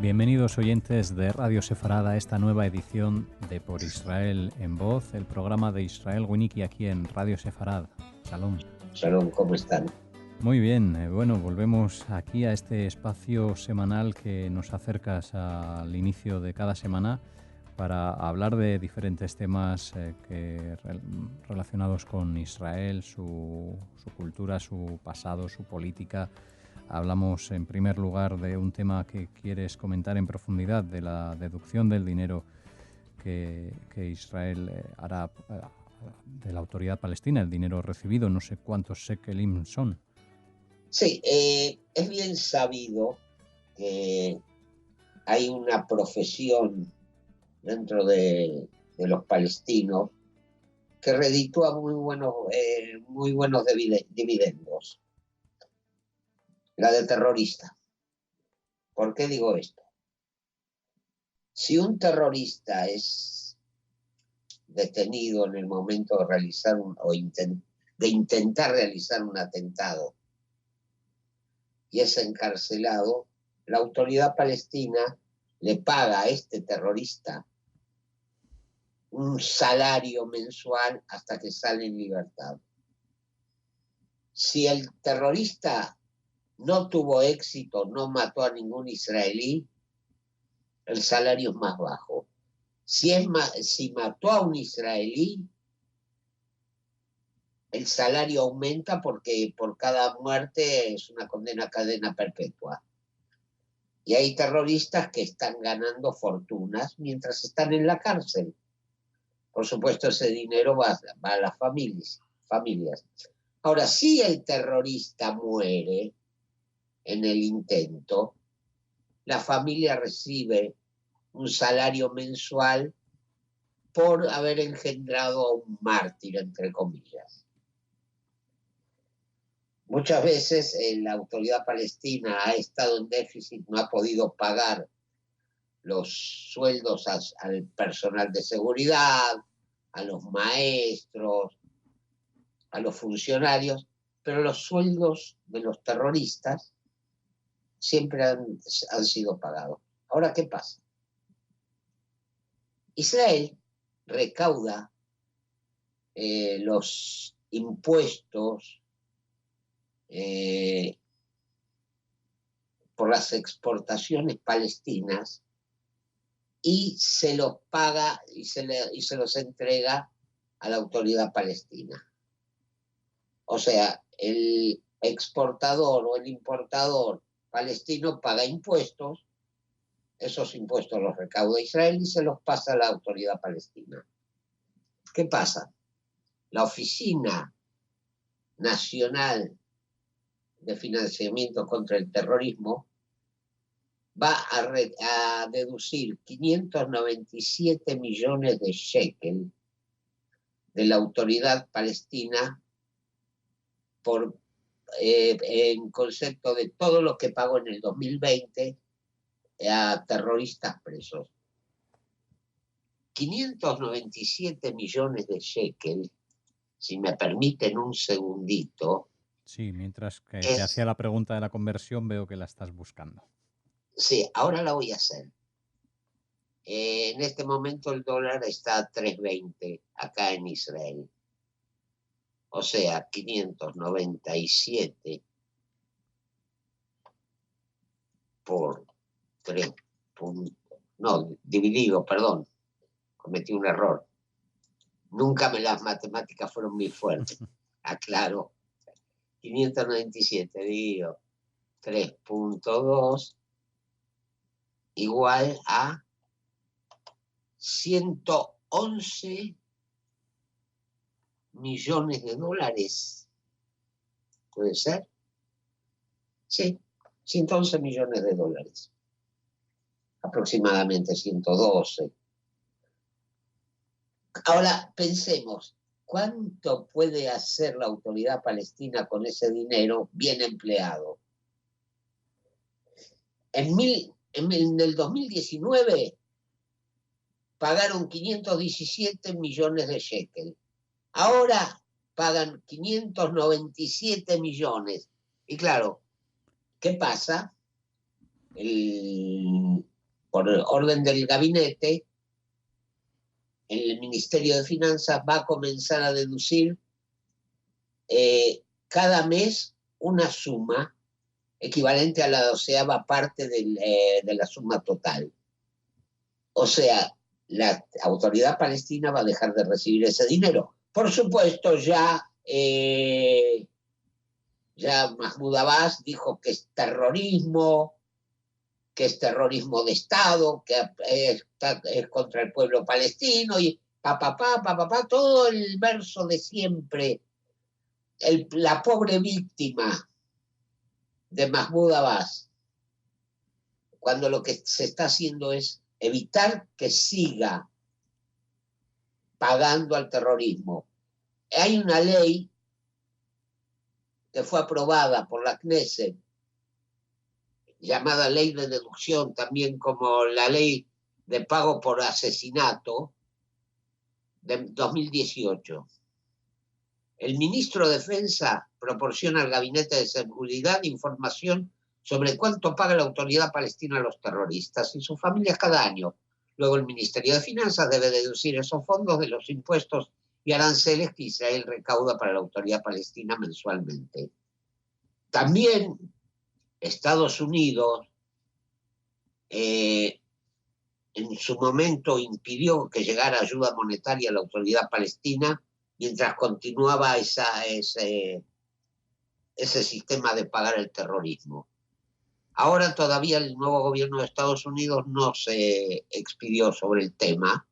Bienvenidos oyentes de Radio Sefarad a esta nueva edición de Por Israel en Voz, el programa de Israel Winiki aquí en Radio Sefarad. Shalom. Shalom, ¿cómo están? Muy bien, bueno, volvemos aquí a este espacio semanal que nos acercas al inicio de cada semana para hablar de diferentes temas relacionados con Israel, su cultura, su pasado, su política. Hablamos en primer lugar de un tema que quieres comentar en profundidad, de la deducción del dinero que Israel hará de la autoridad palestina, el dinero recibido, no sé cuántos shekelim son. Sí, es bien sabido que hay una profesión dentro de los palestinos que reditúa muy buenos dividendos. La de terrorista. ¿Por qué digo esto? Si un terrorista es detenido en el momento de realizar de intentar realizar un atentado y es encarcelado, la autoridad palestina le paga a este terrorista un salario mensual hasta que sale en libertad. Si el terrorista no tuvo éxito, no mató a ningún israelí, el salario es más bajo. Si mató a un israelí, el salario aumenta porque por cada muerte es una condena a cadena perpetua. Y hay terroristas que están ganando fortunas mientras están en la cárcel. Por supuesto, ese dinero va a las familias. Ahora, si el terrorista muere en el intento, la familia recibe un salario mensual por haber engendrado a un mártir, entre comillas. Muchas veces la autoridad palestina ha estado en déficit, no ha podido pagar los sueldos al personal de seguridad, a los maestros, a los funcionarios, pero los sueldos de los terroristas siempre han sido pagados. Ahora, ¿qué pasa? Israel recauda los impuestos por las exportaciones palestinas y se los paga y se los entrega a la autoridad palestina. O sea, el exportador o el importador palestino paga impuestos, esos impuestos los recauda Israel y se los pasa a la autoridad palestina. ¿Qué pasa? La Oficina Nacional de Financiamiento contra el Terrorismo va a deducir 597 millones de shekel de la autoridad palestina en concepto de todo lo que pagó en el 2020 a terroristas presos. 597 millones de shekel, si me permiten un segundito. Sí, mientras que te hacía la pregunta de la conversión, veo que la estás buscando. Sí, ahora la voy a hacer. En este momento el dólar está a 3.20 acá en Israel. O sea, 597 por 3 puntos. No, dividido, perdón. Cometí un error. Nunca las matemáticas fueron muy fuertes. Aclaro. 597 dividido 3.2 igual a 111 millones de dólares. ¿Puede ser? Sí, 111 millones de dólares. Aproximadamente 112. Ahora pensemos, ¿cuánto puede hacer la autoridad palestina con ese dinero bien empleado? En el 2019 pagaron 517 millones de shekel. Ahora pagan 597 millones. Y claro, ¿qué pasa? por orden del gabinete, el Ministerio de Finanzas va a comenzar a deducir cada mes una suma equivalente a la 12ª parte de la suma total. O sea, la autoridad palestina va a dejar de recibir ese dinero. Por supuesto, ya Mahmoud Abbas dijo que es terrorismo de Estado, que es contra el pueblo palestino, y todo el verso de siempre. La pobre víctima de Mahmoud Abbas, cuando lo que se está haciendo es evitar que siga pagando al terrorismo. Hay una ley que fue aprobada por la Knesset, llamada ley de deducción, también como la ley de pago por asesinato, de 2018. El ministro de Defensa proporciona al Gabinete de Seguridad información sobre cuánto paga la autoridad palestina a los terroristas y sus familias cada año. Luego el Ministerio de Finanzas debe deducir esos fondos de los impuestos y aranceles que Israel recauda para la autoridad palestina mensualmente. También Estados Unidos en su momento impidió que llegara ayuda monetaria a la autoridad palestina mientras continuaba ese sistema de pagar el terrorismo. Ahora todavía el nuevo gobierno de Estados Unidos no se expidió sobre el tema.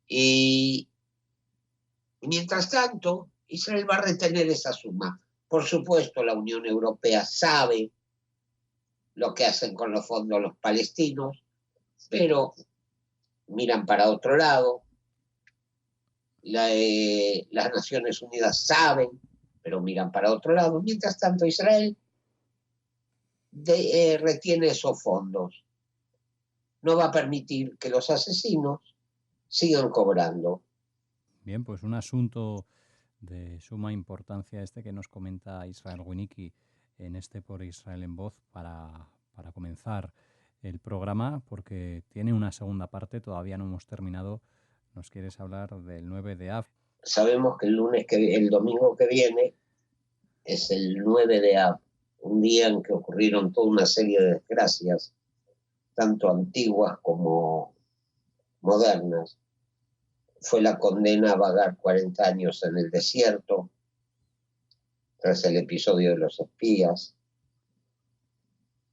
Y mientras tanto, Israel va a retener esa suma. Por supuesto, la Unión Europea sabe lo que hacen con los fondos los palestinos, pero miran para otro lado. Las Naciones Unidas saben, pero miran para otro lado. Mientras tanto, Israel retiene esos fondos. No va a permitir que los asesinos sigan cobrando. Bien, pues un asunto de suma importancia este que nos comenta Israel Winnicki en Por Israel en Voz para comenzar el programa, porque tiene una segunda parte, todavía no hemos terminado. ¿Nos quieres hablar del 9 de Av? Sabemos que el domingo que viene es el 9 de Av, un día en que ocurrieron toda una serie de desgracias, tanto antiguas como modernas. Fue la condena a vagar 40 años en el desierto, tras el episodio de los espías.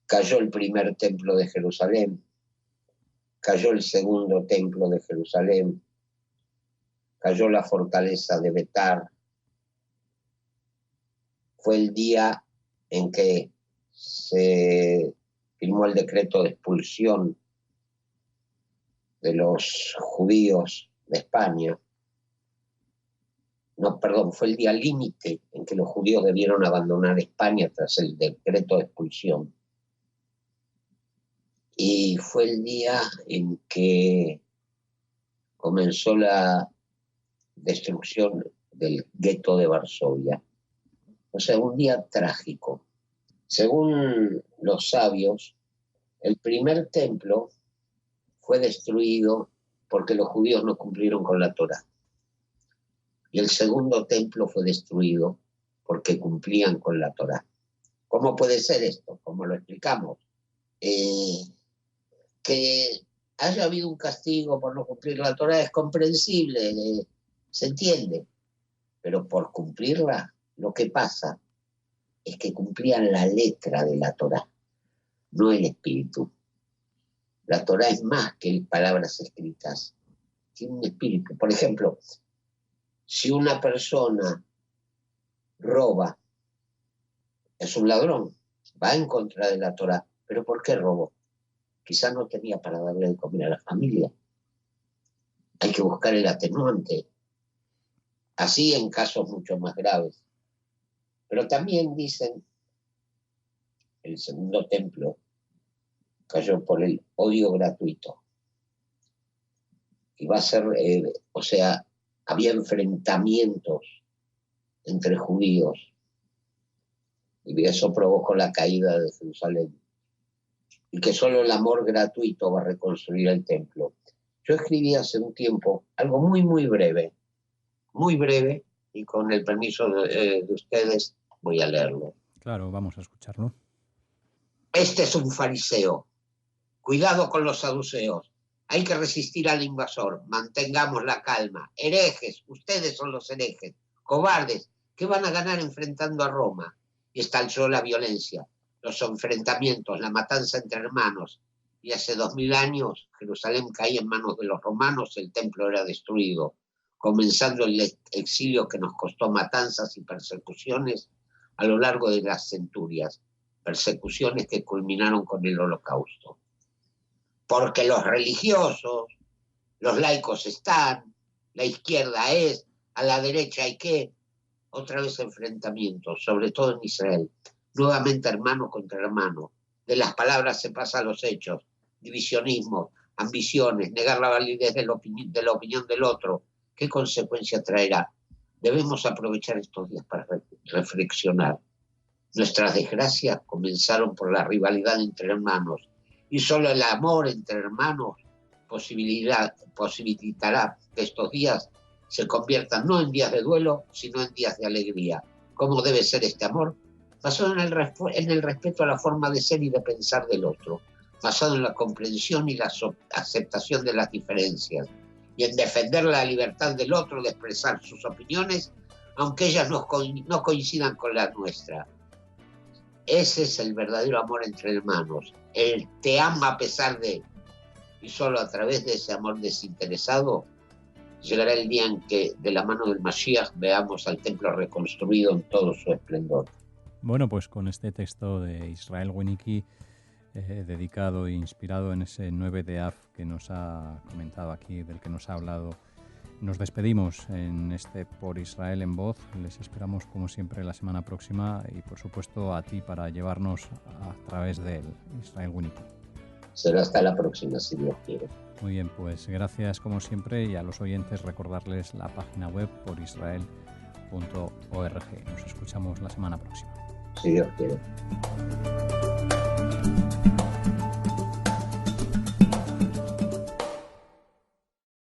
Cayó el primer templo de Jerusalén, cayó el segundo templo de Jerusalén, cayó la fortaleza de Betar. Fue el día en que se firmó el decreto de expulsión de los judíos de España. No, perdón, fue el día límite en que los judíos debieron abandonar España tras el decreto de expulsión. Y fue el día en que comenzó la destrucción del gueto de Varsovia. O sea, un día trágico. Según los sabios, el primer templo fue destruido porque los judíos no cumplieron con la Torá. Y el segundo templo fue destruido porque cumplían con la Torá. ¿Cómo puede ser esto? ¿Cómo lo explicamos? Que haya habido un castigo por no cumplir la Torá es comprensible, se entiende. Pero por cumplirla, lo que pasa es que cumplían la letra de la Torá, no el espíritu. La Torá es más que palabras escritas, tiene un espíritu. Por ejemplo, si una persona roba, es un ladrón, va en contra de la Torá. ¿Pero por qué robó? Quizás no tenía para darle de comer a la familia. Hay que buscar el atenuante. Así en casos mucho más graves. Pero también dicen, el segundo templo cayó por el odio gratuito. Y va a ser, o sea, había enfrentamientos entre judíos. Y eso provocó la caída de Jerusalén. y que solo el amor gratuito va a reconstruir el templo. Yo escribí hace un tiempo algo muy, muy breve, y con el permiso de ustedes voy a leerlo. Claro, vamos a escucharlo. Este es un fariseo. Cuidado con los saduceos. Hay que resistir al invasor. Mantengamos la calma. Herejes, ustedes son los herejes. Cobardes, ¿qué van a ganar enfrentando a Roma? Y estalló la violencia, los enfrentamientos, la matanza entre hermanos. Y hace 2000 años Jerusalén caía en manos de los romanos, el templo era destruido, comenzando el exilio que nos costó matanzas y persecuciones a lo largo de las centurias, persecuciones que culminaron con el Holocausto. Porque los religiosos, los laicos están, la izquierda es, a la derecha hay que, otra vez enfrentamientos, sobre todo en Israel, nuevamente hermano contra hermano, de las palabras se pasa a los hechos, divisionismo, ambiciones, negar la validez de la opinión del otro. ¿Qué consecuencia traerá? Debemos aprovechar estos días para reflexionar. Nuestras desgracias comenzaron por la rivalidad entre hermanos y solo el amor entre hermanos posibilitará que estos días se conviertan no en días de duelo, sino en días de alegría. ¿Cómo debe ser este amor? Basado en el respeto a la forma de ser y de pensar del otro, basado en la comprensión y la aceptación de las diferencias, y en defender la libertad del otro de expresar sus opiniones, aunque ellas no coincidan con la nuestra. Ese es el verdadero amor entre hermanos. El te ama a pesar de, y solo a través de ese amor desinteresado llegará el día en que de la mano del Mashiach veamos al templo reconstruido en todo su esplendor. Bueno, pues con este texto de Israel Winnicki, dedicado e inspirado en ese 9 de Av que nos ha comentado aquí, del que nos ha hablado, nos despedimos en este Por Israel en Voz. Les esperamos como siempre la semana próxima y por supuesto a ti para llevarnos a través del Israel Winnicki. Será hasta la próxima, si Dios quiere. Muy bien, pues gracias como siempre, y a los oyentes recordarles la página web porisrael.org. Nos escuchamos la semana próxima. Si Dios quiere.